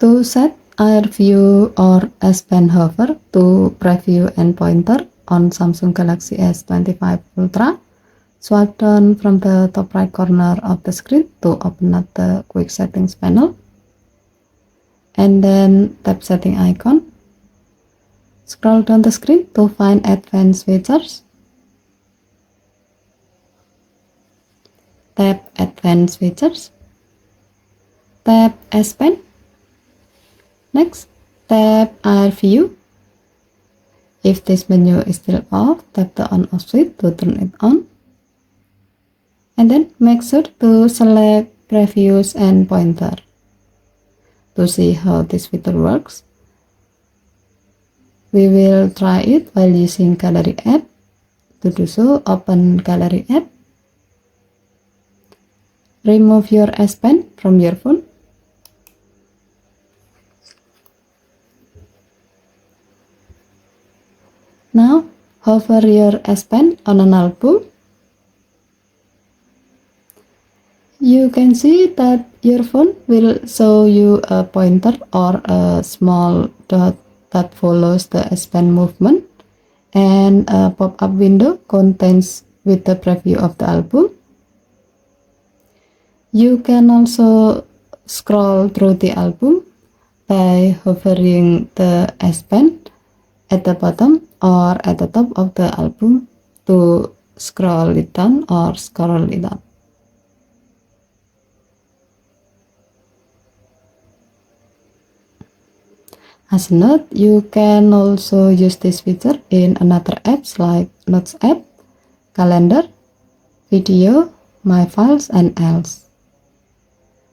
To set Air View or S Pen Hover to preview and pointer on Samsung Galaxy S25 Ultra, swipe down from the top right corner of the screen to open up the Quick Settings panel, and then tap Setting icon. Scroll down the screen to find Advanced Features. Tap Advanced Features. Tap S Pen. Next, tap Air View. If this menu is still off, tap the on-off switch to turn it on. And then make sure to select Previews and Pointer. To see how this feature works, we will try it while using Gallery app. To do so, open Gallery app. Remove your S Pen from your phone. Now, hover your S Pen on an album. You can see that your phone will show you a pointer or a small dot that follows the S Pen movement, and a pop-up window contains with the preview of the album. You can also scroll through the album by hovering the S Pen at the bottom or at the top of the album to scroll it down or scroll it up. As a note, you can also use this feature in another apps like Notes app, Calendar, Video, My Files, and else.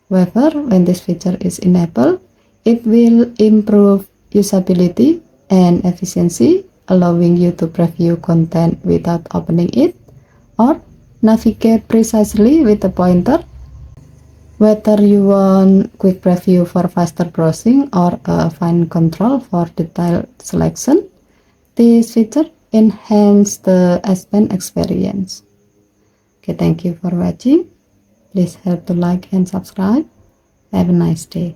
However, when this feature is enabled, it will improve usability and efficiency, allowing you to preview content without opening it or navigate precisely with the pointer. Whether you want quick preview for faster browsing or a fine control for detailed selection, this feature enhances the S Pen experience. Okay, thank you for watching. Please help to like and subscribe. Have a nice day.